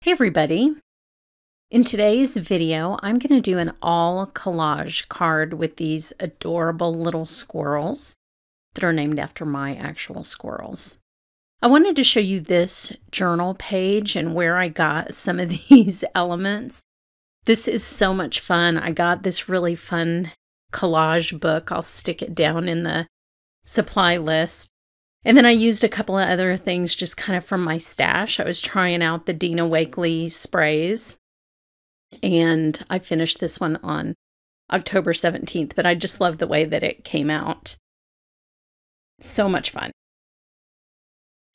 Hey everybody! In today's video, I'm going to do an all collage card with these adorable little squirrels that are named after my actual squirrels. I wanted to show you this journal page and where I got some of these elements. This is so much fun. I got this really fun collage book. I'll stick it down in the supply list. And then I used a couple of other things just kind of from my stash. I was trying out the Dina Wakley sprays, and I finished this one on October 17th, but I just love the way that it came out. So much fun.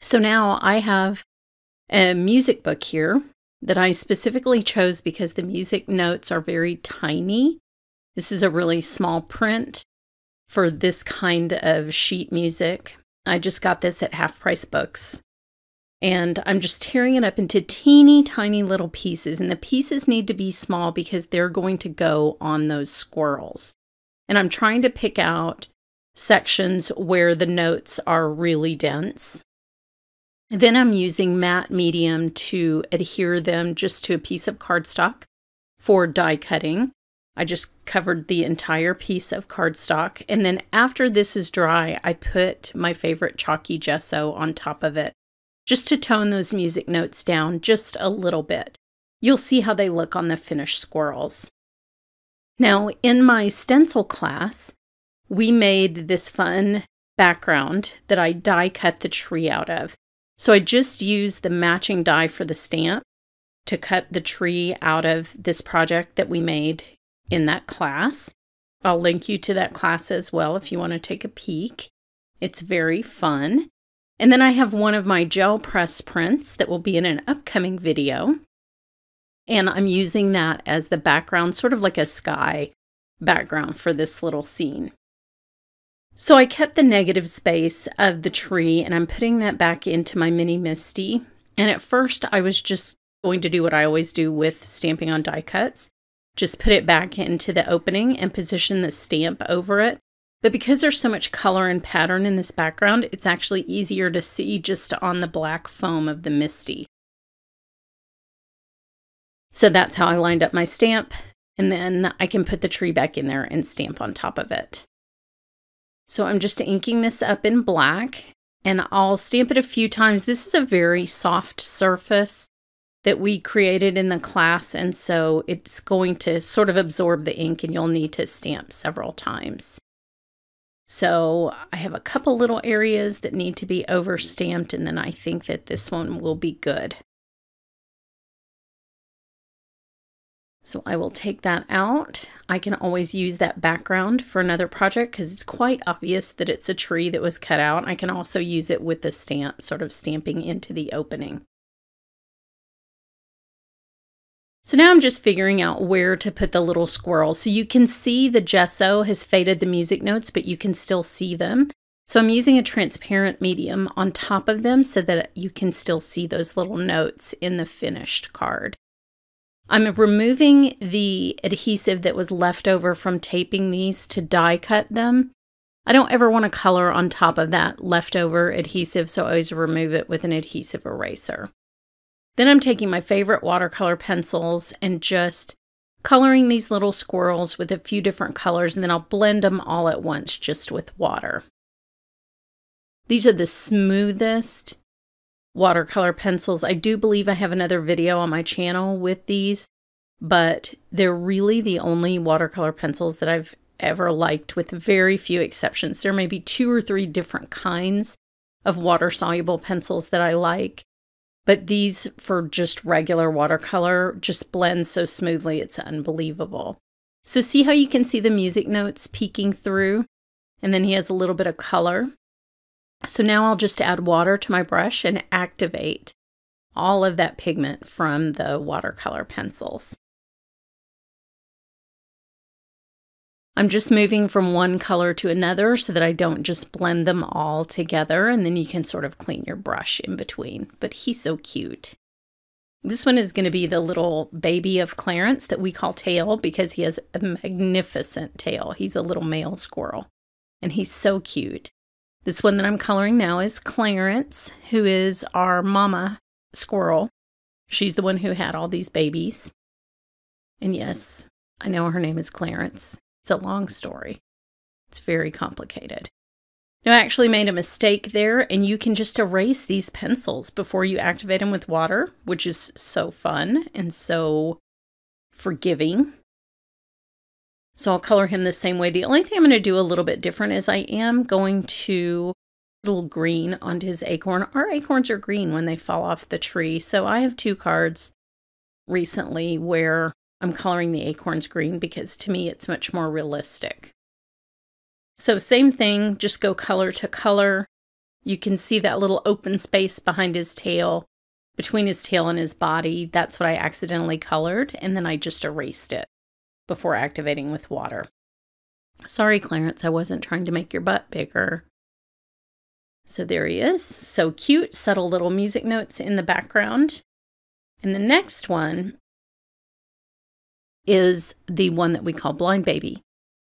So now I have a music book here that I specifically chose because the music notes are very tiny. This is a really small print for this kind of sheet music. I just got this at Half Price Books, and I'm just tearing it up into teeny tiny little pieces, and the pieces need to be small because they're going to go on those squirrels. And I'm trying to pick out sections where the notes are really dense. Then I'm using matte medium to adhere them just to a piece of cardstock for die cutting. I just covered the entire piece of cardstock, and then after this is dry, I put my favorite chalky gesso on top of it, just to tone those music notes down just a little bit. You'll see how they look on the finished squirrels. Now, in my stencil class, we made this fun background that I die cut the tree out of. So I just used the matching die for the stamp to cut the tree out of this project that we made in that class. I'll link you to that class as well if you want to take a peek. It's very fun. And then I have one of my gel press prints that will be in an upcoming video. And I'm using that as the background, sort of like a sky background for this little scene. So I kept the negative space of the tree and I'm putting that back into my mini Misty. And at first I was just going to do what I always do with stamping on die cuts. Just put it back into the opening and position the stamp over it. But because there's so much color and pattern in this background, it's actually easier to see just on the black foam of the Misty. So that's how I lined up my stamp, and then I can put the tree back in there and stamp on top of it. So I'm just inking this up in black, and I'll stamp it a few times. This is a very soft surface that we created in the class, and so it's going to sort of absorb the ink and you'll need to stamp several times. So I have a couple little areas that need to be over stamped, and then I think that this one will be good. So I will take that out. I can always use that background for another project because it's quite obvious that it's a tree that was cut out. I can also use it with the stamp, sort of stamping into the opening. So now I'm just figuring out where to put the little squirrels. So you can see the gesso has faded the music notes, but you can still see them. So I'm using a transparent medium on top of them so that you can still see those little notes in the finished card. I'm removing the adhesive that was left over from taping these to die cut them. I don't ever want to color on top of that leftover adhesive, so I always remove it with an adhesive eraser. Then I'm taking my favorite watercolor pencils and just coloring these little squirrels with a few different colors, and then I'll blend them all at once just with water. These are the smoothest watercolor pencils. I do believe I have another video on my channel with these, but they're really the only watercolor pencils that I've ever liked, with very few exceptions. There may be 2 or 3 different kinds of water-soluble pencils that I like. But these, for just regular watercolor, just blend so smoothly, it's unbelievable. So see how you can see the music notes peeking through? And then he has a little bit of color. So now I'll just add water to my brush and activate all of that pigment from the watercolor pencils. I'm just moving from one color to another so that I don't just blend them all together, and then you can sort of clean your brush in between. But he's so cute. This one is going to be the little baby of Clarence that we call Tail because he has a magnificent tail. He's a little male squirrel, and he's so cute. This one that I'm coloring now is Clarence, who is our mama squirrel. She's the one who had all these babies. And yes, I know her name is Clarence. It's a long story. It's very complicated. Now, I actually made a mistake there, and you can just erase these pencils before you activate them with water, which is so fun and so forgiving. So I'll color him the same way. The only thing I'm going to do a little bit different is I am going to put a little green onto his acorn. Our acorns are green when they fall off the tree. So I have 2 cards recently where I'm coloring the acorns green because to me it's much more realistic. So same thing, just go color to color. You can see that little open space behind his tail, between his tail and his body. That's what I accidentally colored, and then I just erased it before activating with water. Sorry, Clarence, I wasn't trying to make your butt bigger. So there he is. So cute, subtle little music notes in the background. And the next one is the one that we call Blind Baby.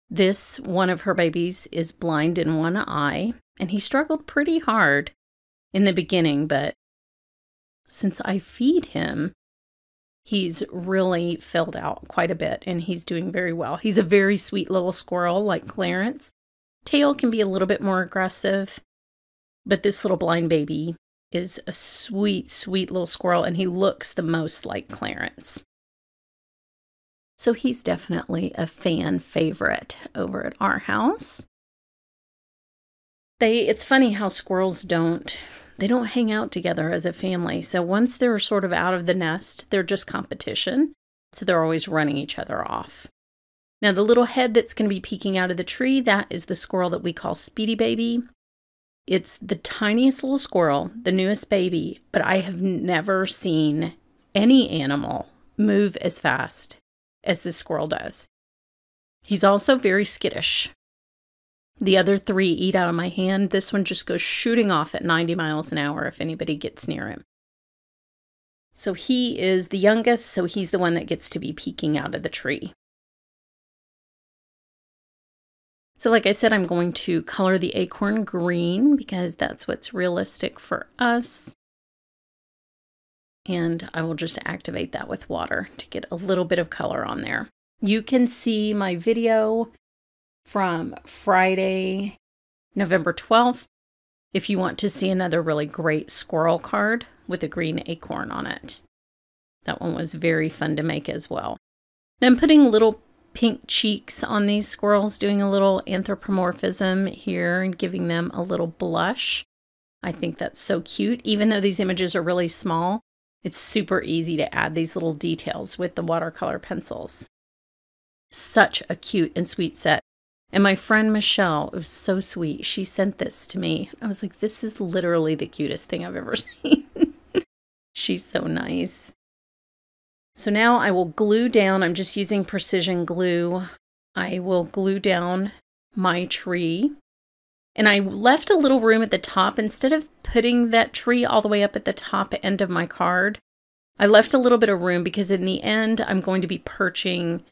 This one of her babies is blind in one eye, and he struggled pretty hard in the beginning, but since I feed him, he's really filled out quite a bit, and he's doing very well. He's a very sweet little squirrel like Clarence. Tail can be a little bit more aggressive, but this little blind baby is a sweet, sweet little squirrel, and he looks the most like Clarence. So he's definitely a fan favorite over at our house. It's funny how squirrels don't hang out together as a family. So once they're sort of out of the nest, they're just competition. So they're always running each other off. Now the little head that's going to be peeking out of the tree, that is the squirrel that we call Speedy Baby. It's the tiniest little squirrel, the newest baby, but I have never seen any animal move as fast as this squirrel does. He's also very skittish. The other 3 eat out of my hand. This one just goes shooting off at 90 miles an hour if anybody gets near him. So he is the youngest, so he's the one that gets to be peeking out of the tree. So like I said, I'm going to color the acorn green because that's what's realistic for us. And I will just activate that with water to get a little bit of color on there. You can see my video from Friday, November 12th, if you want to see another really great squirrel card with a green acorn on it. That one was very fun to make as well. Now I'm putting little pink cheeks on these squirrels, doing a little anthropomorphism here and giving them a little blush. I think that's so cute. Even though these images are really small, it's super easy to add these little details with the watercolor pencils. Such a cute and sweet set. And my friend Michelle, it was so sweet. She sent this to me. I was like, this is literally the cutest thing I've ever seen. She's so nice. So now I will glue down. I'm just using precision glue. I will glue down my tree. And I left a little room at the top. Instead of putting that tree all the way up at the top end of my card, I left a little bit of room because in the end, I'm going to be perching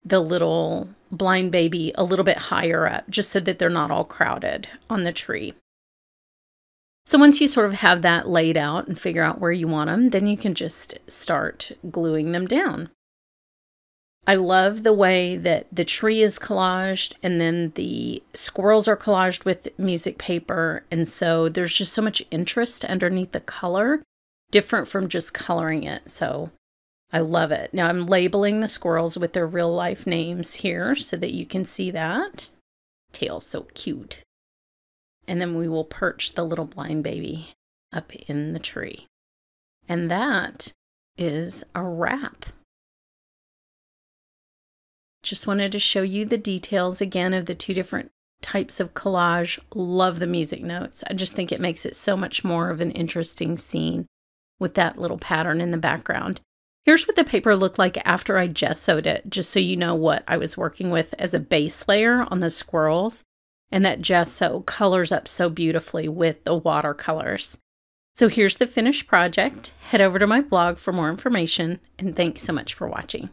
the little blind baby a little bit higher up, just so that they're not all crowded on the tree. So once you sort of have that laid out and figure out where you want them, then you can just start gluing them down. I love the way that the tree is collaged and then the squirrels are collaged with music paper. And so there's just so much interest underneath the color, different from just coloring it. So I love it. Now I'm labeling the squirrels with their real life names here so that you can see that. Tail's so cute. And then we will perch the little blind baby up in the tree. And that is a wrap. Just wanted to show you the details again of the 2 different types of collage. Love the music notes. I just think it makes it so much more of an interesting scene with that little pattern in the background. Here's what the paper looked like after I gessoed it, just so you know what I was working with as a base layer on the squirrels. And that gesso colors up so beautifully with the watercolors. So here's the finished project. Head over to my blog for more information, and thanks so much for watching.